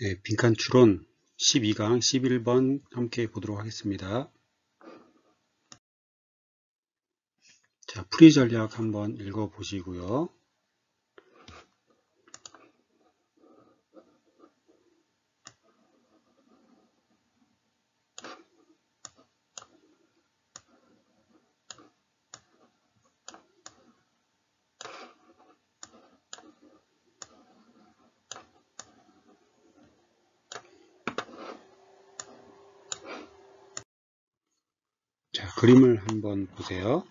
네, 빈칸 추론 12강 11번 함께 보도록 하겠습니다. 자, 풀이 전략 한번 읽어 보시고요. 자, 그림을 한번 보세요.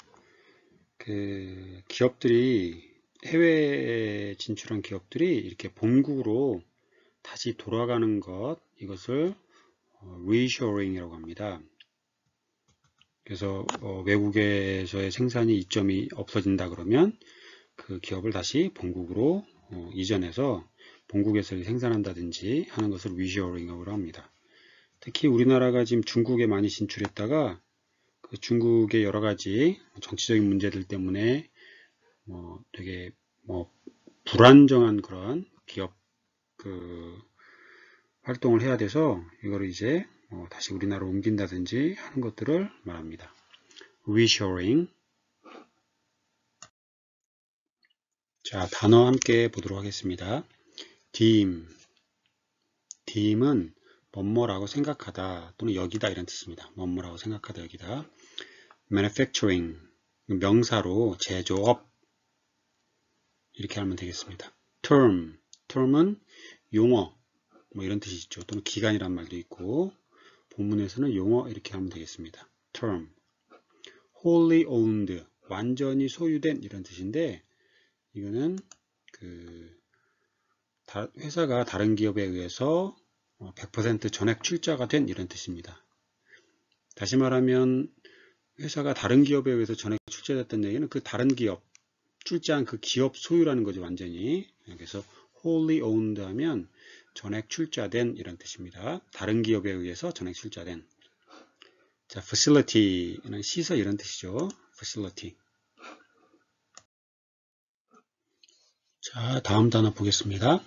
기업들이 해외에 진출한 기업들이 이렇게 본국으로 다시 돌아가는 이것을 reshoring이라고 합니다. 그래서 외국에서의 생산이 이점이 없어진다 그러면 그 기업을 다시 본국으로 이전해서 본국에서 생산한다든지 하는 것을 reshoring이라고 합니다. 특히 우리나라가 지금 중국에 많이 진출했다가 그 중국의 여러 가지 정치적인 문제들 때문에 되게 불안정한 그런 기업 활동을 해야 돼서 이거를 이제 다시 우리나라로 옮긴다든지 하는 것들을 말합니다. reshoring. 자, 단어 함께 보도록 하겠습니다. deem은 뭐뭐라고 생각하다 또는 여기다 이런 뜻입니다. 뭐뭐라고 생각하다 여기다. manufacturing 명사로 제조업 이렇게 하면 되겠습니다. term은 용어 이런 뜻이 있죠. 또는 기간이란 말도 있고 본문에서는 용어 이렇게 하면 되겠습니다. term. wholly owned 완전히 소유된 이런 뜻인데 이거는 회사가 다른 기업에 의해서 100% 전액 출자가 된 이런 뜻입니다. 다시 말하면 회사가 다른 기업에 의해서 전액 출자됐다는 얘기는 그 다른 기업, 출자한 그 기업 소유라는 거죠, 완전히. 그래서 wholly owned 하면 전액 출자된 이런 뜻입니다. 다른 기업에 의해서 전액 출자된. 자, facility는 시설 이런 뜻이죠. facility. 자, 다음 단어 보겠습니다.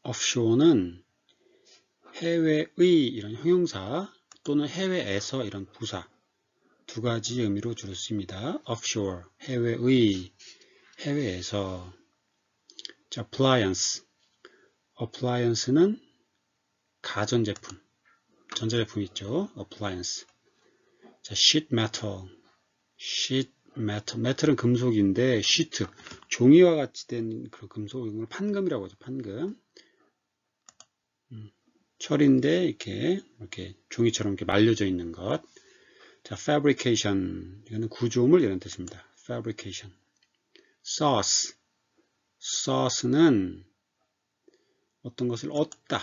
offshore는 해외의 이런 형용사 또는 해외에서 이런 부사 두 가지 의미로 주로 씁니다. offshore, 해외의, 해외에서. 자, appliance는 가전제품, 전자제품 있죠. appliance. 자, sheet metal은 금속인데 sheet, 종이와 같이 된 그 금속을 판금이라고 하죠. 판금. 철인데 이렇게 종이처럼 이렇게 말려져 있는 것. 자, fabrication 이거는 구조물 이런 뜻입니다. fabrication. sauce는 어떤 것을 얻다,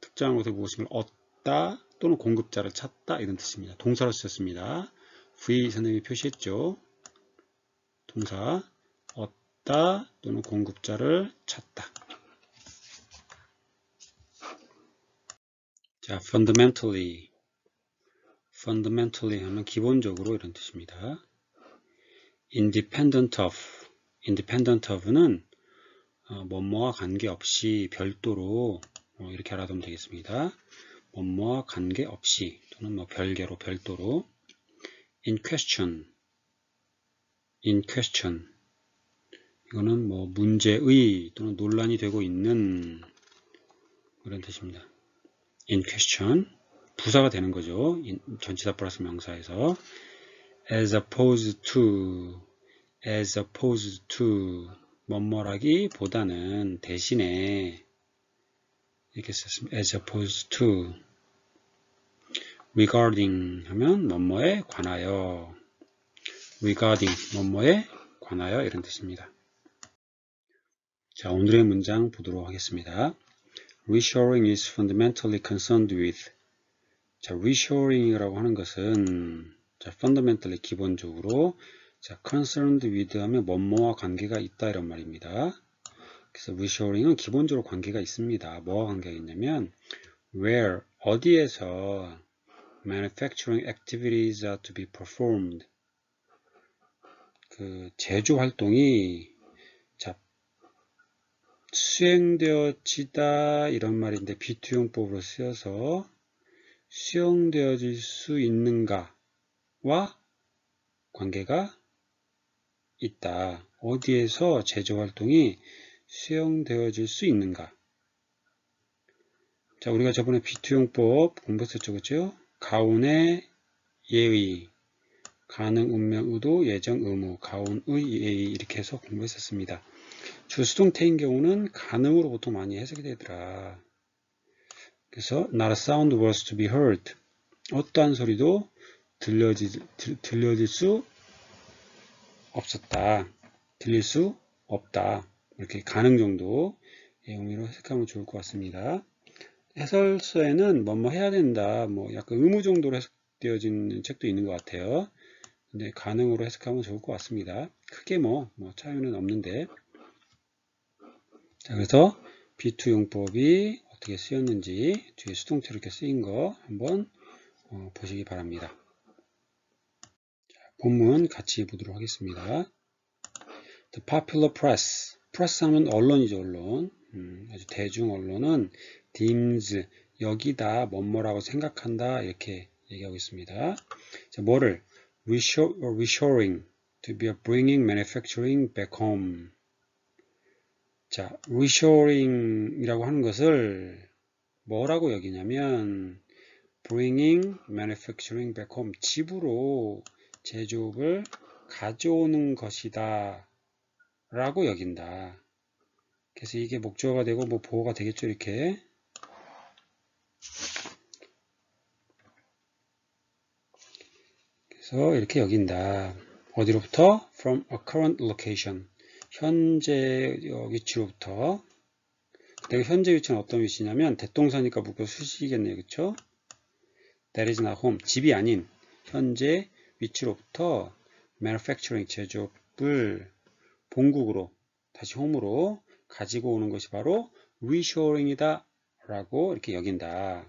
특정한 것을 무엇인가를 얻다 또는 공급자를 찾다 이런 뜻입니다. 동사로 쓰였습니다. V 선생님이 표시했죠. 동사 얻다 또는 공급자를 찾다. 자, fundamentally 하면 기본적으로 이런 뜻입니다. independent of는 뭐뭐와 관계없이 별도로 이렇게 알아두면 되겠습니다. 뭐뭐와 관계없이 또는 별개로 별도로. in question 이거는 문제의 또는 논란이 되고 있는 그런 뜻입니다. in question 부사가 되는 거죠. 전치사 플러스 명사에서. as opposed to 뭐뭐라기보다는 대신에 이렇게 썼습니다. as opposed to. regarding 하면 뭐뭐에 관하여, 뭐뭐에 관하여 이런 뜻입니다. 자, 오늘의 문장 보도록 하겠습니다. reshoring is fundamentally concerned with. 자, reshoring이라고 하는 것은 자, fundamentally 기본적으로, 자, concerned with 하면 뭐뭐와 관계가 있다 이런 말입니다. 그래서 reshoring은 기본적으로 관계가 있습니다. 뭐와 관계가 있냐면 where 어디에서 manufacturing activities are to be performed. 제조 활동이 수행되어지다 이런 말인데 비투용법으로 쓰여서 수용되어질 수 있는가와 관계가 있다. 어디에서 제조활동이 수용되어질 수 있는가. 자, 우리가 저번에 비투용법 공부했었죠. 그죠? 가운의 예의, 가능, 운명, 의도, 예정, 의무, 가운의 예의 이렇게 해서 공부했었습니다. 주수동태인 경우는 가능으로 보통 많이 해석이 되더라. 그래서 not a sound was to be heard. 어떠한 소리도 들려질 수 없었다. 들릴 수 없다. 이렇게 가능 정도 의미로 해석하면 좋을 것 같습니다. 해설서에는 뭐뭐 해야 된다, 뭐 약간 의무 정도로 해석되어지는 책도 있는 것 같아요. 근데 가능으로 해석하면 좋을 것 같습니다. 크게 뭐 차이는 없는데. 자, 그래서 B2 용법이 어떻게 쓰였는지 뒤에 수동태로 이렇게 쓰인 거 한번 보시기 바랍니다. 자, 본문 같이 보도록 하겠습니다. The popular press. press 하면 언론이죠, 언론. 아주 대중 언론은 deems, 여기다, 뭐뭐라고 생각한다, 이렇게 얘기하고 있습니다. 자, 뭐를? reshoring, to be bringing manufacturing back home. 자, reshoring이라고 하는 것을 뭐라고 여기냐면 bringing manufacturing back home, 집으로 제조업을 가져오는 것이다 라고 여긴다. 그래서 이게 목적어가 되고 뭐 보호가 되겠죠. 이렇게 그래서 이렇게 여긴다. 어디로부터? From a current location, 현재 위치로부터. 내가 현재 위치는 어떤 위치냐면 대동사니까 묶여 수식이겠네요. 그렇죠? That is not home, 집이 아닌 현재 위치로부터 manufacturing, 제조업을 본국으로 다시 홈으로 가지고 오는 것이 바로 reshoring이다 라고 이렇게 여긴다.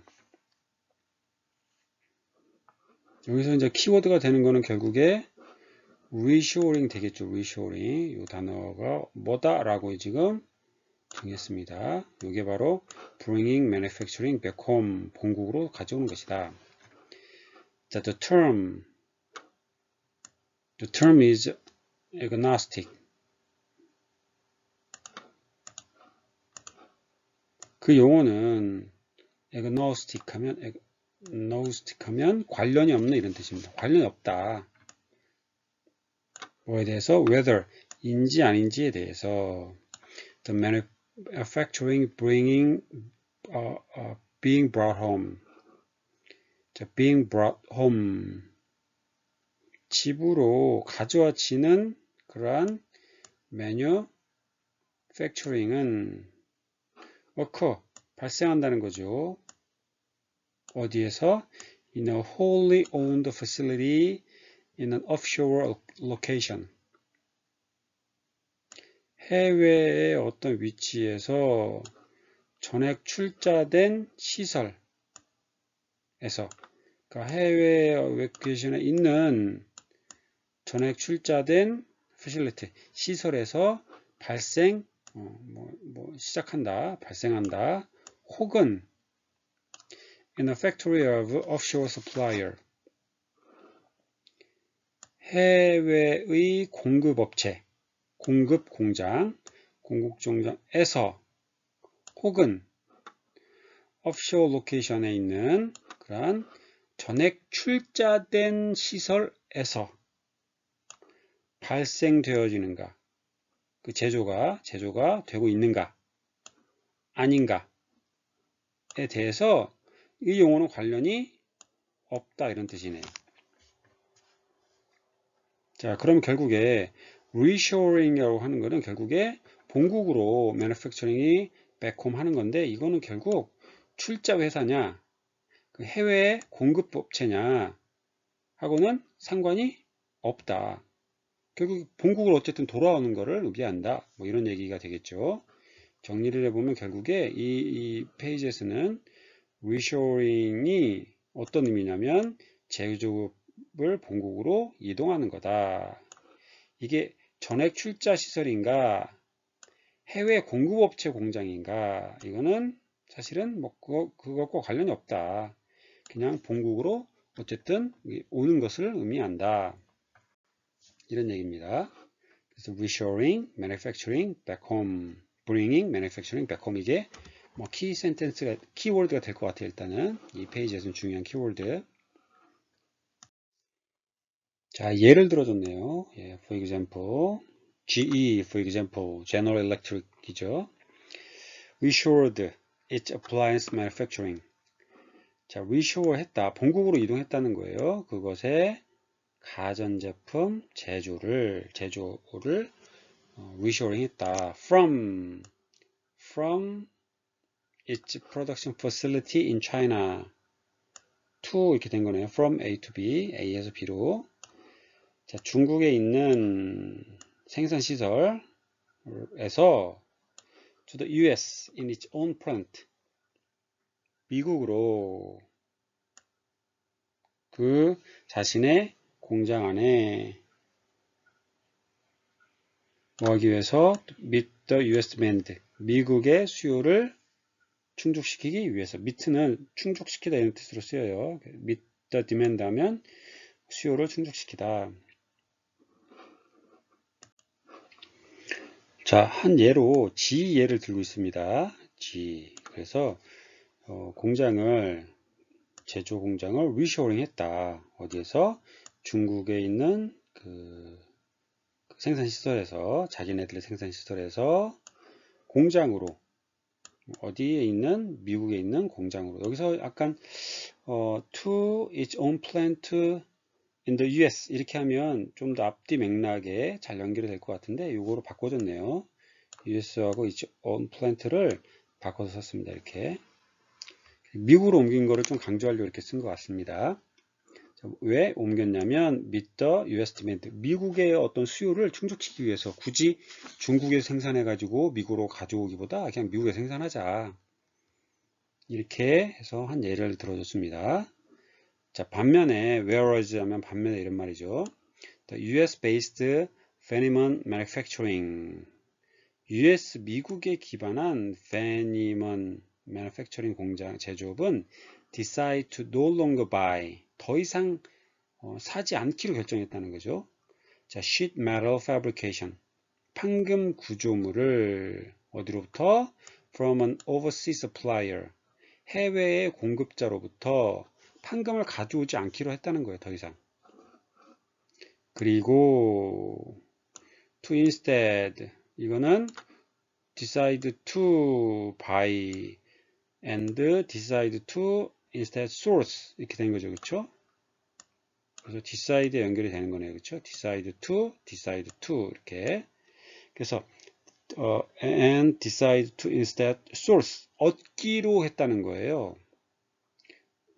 여기서 이제 키워드가 되는 거는 결국에 reshoring 되겠죠. reshoring. 이 단어가 뭐다 라고 지금 정했습니다. 이게 바로 bringing manufacturing back home, 본국으로 가져오는 것이다. 자, the term is agnostic. 그 용어는 agnostic 하면 관련이 없는 이런 뜻입니다. 관련이 없다. 뭐에 대해서? whether, 인지 아닌지에 대해서. the manufacturing, bringing, being brought home. 자, being brought home. 집으로 가져와지는 그러한 manufacturing은 occur, 발생한다는 거죠. 어디에서? In a wholly owned facility in an offshore location. 해외의 어떤 위치에서 전액 출자된 시설에서, 그러니까 해외 로케이션에 있는 전액 출자된 facility, 시설에서 시작한다, 발생한다, 혹은 in a factory of offshore supplier, 해외의 공급업체, 공급공장, 공급공장에서, 혹은 offshore location에 있는 그러한 전액 출자된 시설에서 발생되어지는가, 그 제조가 되고 있는가, 아닌가에 대해서 이 용어는 관련이 없다 이런 뜻이네요. 자, 그럼 결국에 reshoring이라고 하는 것은 결국에 본국으로 manufacturing이 back home 하는 건데, 이거는 결국 출자 회사냐, 그 해외 공급업체냐 하고는 상관이 없다. 결국 본국으로 어쨌든 돌아오는 것을 의미한다. 뭐 이런 얘기가 되겠죠. 정리를 해보면 결국에 이 페이지에서는 reshoring이 어떤 의미냐면 제조업을 본국으로 이동하는 거다. 이게 전액 출자 시설인가, 해외 공급업체 공장인가? 이거는 사실은 뭐 그것과 관련이 없다. 그냥 본국으로 어쨌든 오는 것을 의미한다. 이런 얘기입니다. 그래서 reshoring, manufacturing back home, bringing manufacturing back home 이게 뭐 키 센텐스가 키워드가 될 것 같아요. 일단은 이 페이지에서는 중요한 키워드. 자, 예를 들어줬네요. 예, for example, GE, for example, General Electric이죠. reshored its appliance manufacturing. 자, reshore 했다. 본국으로 이동했다는 거예요. 그것의 가전제품 제조를 reshoring 했다. from its production facility in China to 이렇게 된 거네요. from A to B, A에서 B로. 자, 중국에 있는 생산시설에서 to the US in its own plant. 미국으로 그 자신의 공장 안에 뭐 하기 위해서 meet the US demand. 미국의 수요를 충족시키기 위해서. meet는 충족시키다 이런 뜻으로 쓰여요. meet the demand 하면 수요를 충족시키다. 자, 한 예로 G 예를 들고 있습니다. G. 그래서 공장을 제조 공장을 reshoring 했다. 어디에서? 중국에 있는 그 생산시설에서 자기네들의 생산시설에서 공장으로 어디에 있는 미국에 있는 공장으로 여기서 약간 to its own plant in the US 이렇게 하면 좀 더 앞뒤 맥락에 잘 연결이 될 것 같은데 이거로 바꿔줬네요. US하고 its own plant를 바꿔서 썼습니다. 이렇게 미국으로 옮긴 거를 좀 강조하려고 이렇게 쓴 것 같습니다. 왜 옮겼냐면 meet the US demand. 미국의 어떤 수요를 충족시키기 위해서 굳이 중국에서 생산해 가지고 미국으로 가져오기보다 그냥 미국에 생산하자. 이렇게 해서 한 예를 들어줬습니다. 자, 반면에 whereas 하면 반면에 이런 말이죠. The US-based Fenimon Manufacturing. US 미국에 기반한 Fenimon Manufacturing 공장 제조업은 decide to no longer buy. 더 이상 사지 않기로 결정했다는 거죠. 자, sheet metal fabrication. 판금 구조물을 어디로부터? From an overseas supplier. 해외의 공급자로부터 판금을 가져오지 않기로 했다는 거예요. 더 이상. 그리고 to instead 이거는 decide to buy and decide to instead source 이렇게 된 거죠. 그렇죠? 그래서 decide에 연결이 되는 거네요. 그렇죠? decide to 이렇게. 그래서 and decide to instead source 얻기로 했다는 거예요.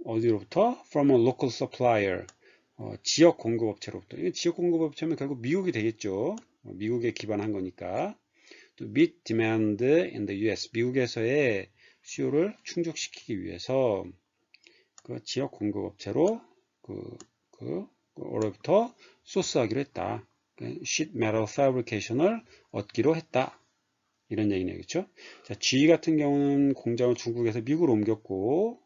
어디로부터? From a local supplier. 지역 공급업체로부터. 이게 지역 공급업체면 결국 미국이 되겠죠. 미국에 기반한 거니까. 또 meet demand in the US. 미국에서의 수요를 충족시키기 위해서 그 지역 공급업체로 어로부터 소스하기로 했다. sheet metal fabrication을 얻기로 했다. 이런 얘기네요. 그렇죠? 자, GE 같은 경우는 공장을 중국에서 미국으로 옮겼고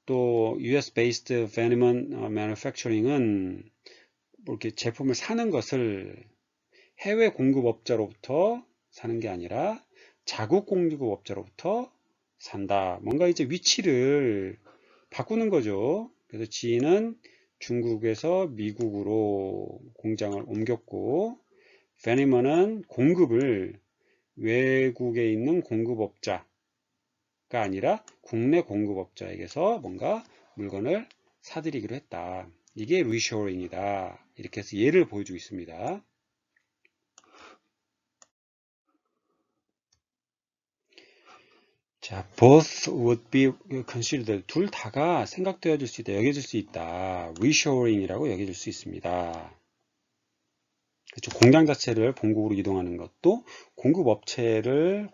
또 US-based Fenimon Manufacturing은 뭐 이렇게 제품을 사는 것을 해외 공급업자로부터 사는 게 아니라 자국 공급업자로부터 산다. 뭔가 이제 위치를 바꾸는 거죠. 그래서 GE는 중국에서 미국으로 공장을 옮겼고 Fenimon은 공급을 외국에 있는 공급업자가 아니라 국내 공급업자에게서 뭔가 물건을 사들이기로 했다. 이게 reshoring이다. 이렇게 해서 예를 보여주고 있습니다. 자, both would be considered. 둘 다가 생각되어질 수 있다, 여겨질 수 있다. reshoring이라고 여겨질 수 있습니다. 그렇죠. 공장 자체를 본국으로 이동하는 것도 공급업자를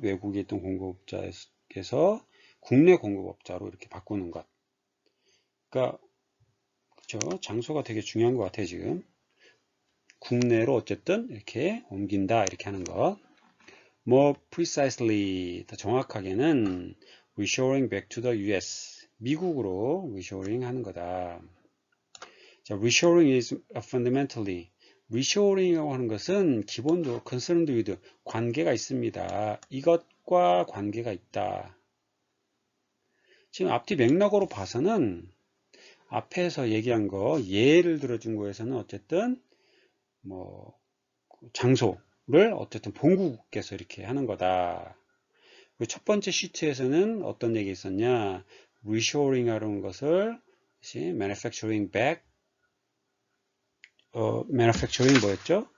외국에 있던 공급업자에서 국내 공급업자로 이렇게 바꾸는 것. 그러니까 그렇죠. 장소가 되게 중요한 것 같아요. 지금 국내로 어쨌든 이렇게 옮긴다 이렇게 하는 것. More precisely, 더 정확하게는 reshoring back to the US, 미국으로 reshoring 하는 거다. 자, reshoring is fundamentally, reshoring이라고 하는 것은 기본적으로 concerned with, 관계가 있습니다. 이것과 관계가 있다. 지금 앞뒤 맥락으로 봐서는 앞에서 얘기한 거, 예를 들어준 거에서는 어쨌든 뭐 장소를 어쨌든 본국께서 이렇게 하는 거다. 첫 번째 시트에서는 어떤 얘기 있었냐? reshoring 하는 것을 manufacturing back, manufacturing 뭐였죠?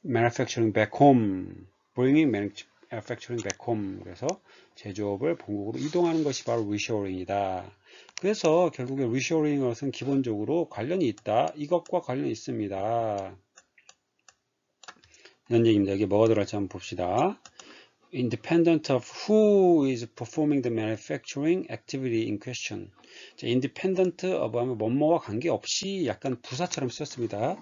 manufacturing back home, bringing manufacturing back home. 그래서 제조업을 본국으로 이동하는 것이 바로 reshoring이다. 그래서 결국에 reshoring 것은 기본적으로 관련이 있다. 이것과 관련이 있습니다. 이런 얘기입니다. 여기 뭐가 들어갈지 한번 봅시다. Independent of who is performing the manufacturing activity in question. 자, independent of 하면 뭐뭐와 관계없이 약간 부사처럼 쓰였습니다.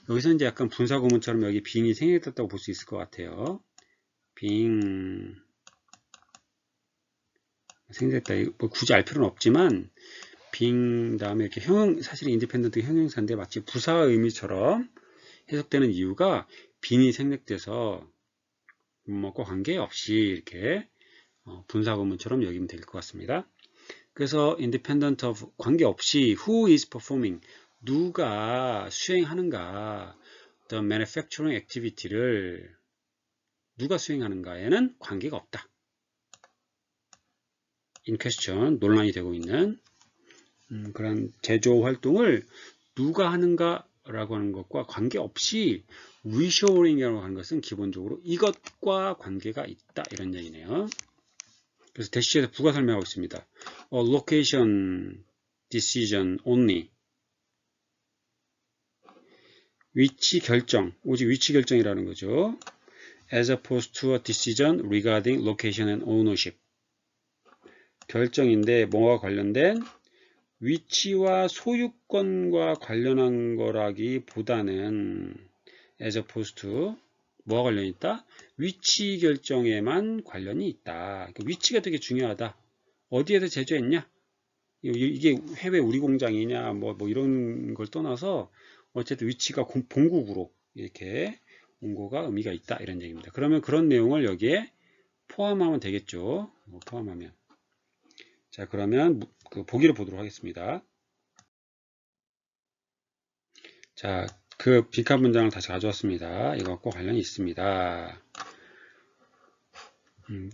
여기서 이제 약간 분사구문처럼 여기 being이 생략됐다고 볼 수 있을 것 같아요. being 생략됐다. 뭐 굳이 알 필요는 없지만 being 다음에 이렇게 사실 independent 형용사인데 마치 부사의 의미처럼 해석되는 이유가 being이 생략돼서 뭐과 관계없이 이렇게 분사구문처럼 여기면 될 것 같습니다. 그래서 independent of 관계없이 who is performing 누가 수행하는가 the manufacturing activity를 누가 수행하는가에는 관계가 없다. in question 논란이 되고 있는 그런 제조 활동을 누가 하는가 라고 하는 것과 관계없이 reshoring이라고 하는 것은 기본적으로 이것과 관계가 있다 이런 얘기네요. 그래서 대시에서 부가 설명하고 있습니다. location decision only 위치 결정, 오직 위치 결정이라는 거죠. as opposed to a decision regarding location and ownership 결정인데 뭐와 관련된 위치와 소유권과 관련한 거라기보다는 as opposed to 뭐와 관련이 있다? 위치 결정에만 관련이 있다. 위치가 되게 중요하다. 어디에서 제조했냐? 이게 해외 우리 공장이냐? 뭐 이런 걸 떠나서 어쨌든 위치가 본국으로 이렇게 온 거가 의미가 있다. 이런 얘기입니다. 그러면 그런 내용을 여기에 포함하면 되겠죠. 포함하면. 자, 그러면 그 보기를 보도록 하겠습니다. 자, 그 빈칸 문장을 다시 가져왔습니다. 이것과 관련이 있습니다.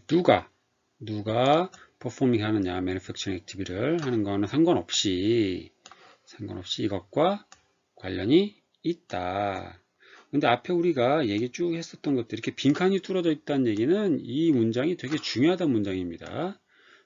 누가 performing 하느냐, manufacturing activity를 하는 거는 상관없이 이것과 관련이 있다. 근데 앞에 우리가 얘기 쭉 했었던 것들 이렇게 빈칸이 뚫어져 있다는 얘기는 이 문장이 되게 중요하다는 문장입니다.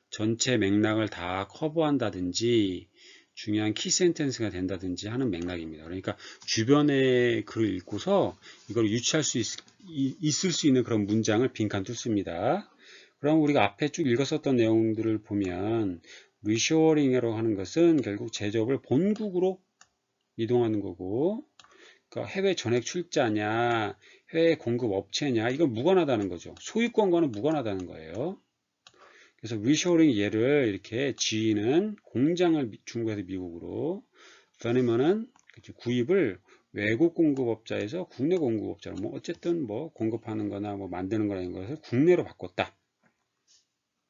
전체 맥락을 다 커버한다든지 중요한 키 센텐스가 된다든지 하는 맥락입니다. 그러니까 주변의 글을 읽고서 이걸 유추할 수 있을 수 있는 그런 문장을 빈칸 뚫습니다. 그럼 우리가 앞에 쭉 읽었었던 내용들을 보면 reshoring이라고 하는 것은 결국 제조업을 본국으로 이동하는 거고 그러니까 해외 전액 출자냐 해외 공급 업체냐 이건 무관하다는 거죠. 소유권과는 무관하다는 거예요. 그래서 reshoring 예를 이렇게 G는 공장을 중국에서 미국으로 더니먼은 구입을 외국 공급업자에서 국내 공급업자로 뭐 어쨌든 뭐 공급하는 거나 뭐 만드는 거라는 것을 국내로 바꿨다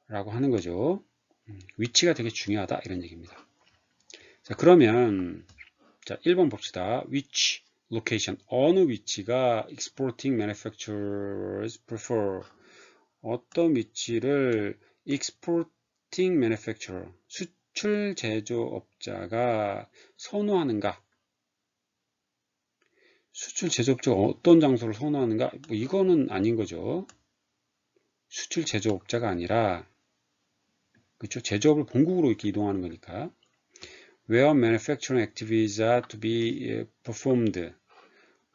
라고 하는 거죠. 위치가 되게 중요하다 이런 얘기입니다. 자, 그러면 자 1번 봅시다. which location 어느 위치가 exporting manufacturers prefer 어떤 위치를 exporting manufacturer 수출 제조업자가 선호하는가 수출 제조업자가 어떤 장소를 선호하는가 뭐 이거는 아닌 거죠. 수출 제조업자가 아니라 그렇죠. 제조업을 본국으로 이렇게 이동하는 거니까 where manufacturing activities are to be performed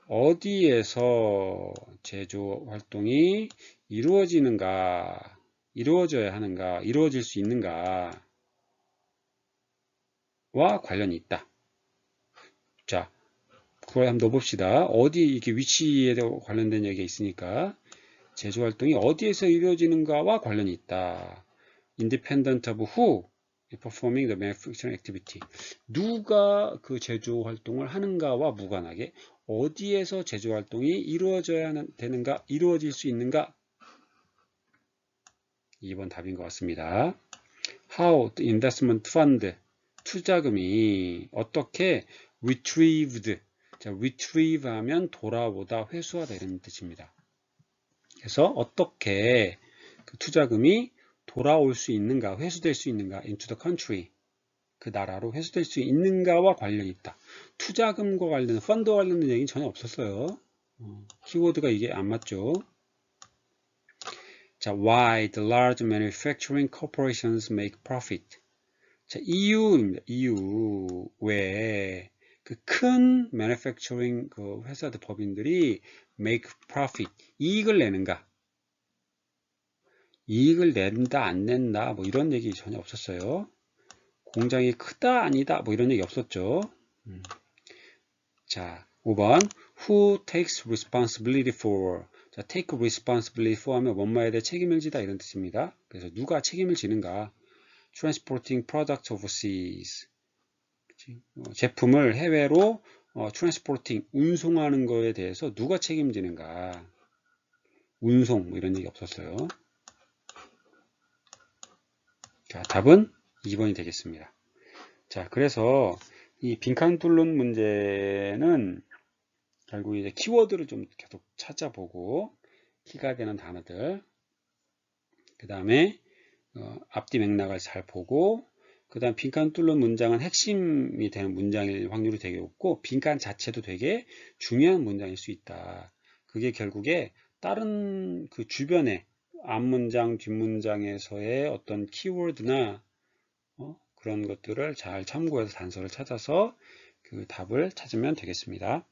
어디에서 제조 활동이 이루어지는가 이루어져야 하는가, 이루어질 수 있는가와 관련이 있다. 자, 그걸 한번 넣어봅시다. 어디 이렇게 위치에 관련된 얘기가 있으니까 제조활동이 어디에서 이루어지는가와 관련이 있다. Independent of who performing the manufacturing activity. 누가 그 제조활동을 하는가와 무관하게 어디에서 제조활동이 이루어져야 되는가, 이루어질 수 있는가? 2번 답인 것 같습니다. How the investment fund, 투자금이 어떻게 retrieved, 자, retrieve 하면 돌아오다, 회수하다 이런 뜻입니다. 그래서 어떻게 그 투자금이 돌아올 수 있는가, 회수될 수 있는가, into the country, 그 나라로 회수될 수 있는가와 관련이 있다. 투자금과 관련, 펀드와 관련된 얘기는 전혀 없었어요. 키워드가 이게 안 맞죠. 자, why the large manufacturing corporations make profit. 자, 이유입니다. 이유. 왜 그 큰 manufacturing 그 회사들 법인들이 make profit, 이익을 내는가? 이익을 낸다, 안 낸다, 뭐 이런 얘기 전혀 없었어요. 공장이 크다, 아니다, 뭐 이런 얘기 없었죠. 자, 5번. Who takes responsibility for? 자, take responsibility for 하면 뭔뭐에 대해 책임을 지다 이런 뜻입니다. 그래서 누가 책임을 지는가? Transporting products overseas. 제품을 해외로 transporting, 운송하는 거에 대해서 누가 책임지는가? 운송, 뭐 이런 얘기 없었어요. 자, 답은 2번이 되겠습니다. 자, 그래서 이 빈칸 뚫는 문제는 결국 이제 키워드를 좀 계속 찾아보고 키가 되는 단어들, 그 다음에 앞뒤 맥락을 잘 보고, 그 다음 빈칸 뚫는 문장은 핵심이 되는 문장일 확률이 되게 높고, 빈칸 자체도 되게 중요한 문장일 수 있다. 그게 결국에 다른 그 주변에 앞문장, 뒷문장에서의 어떤 키워드나 그런 것들을 잘 참고해서 단서를 찾아서 그 답을 찾으면 되겠습니다.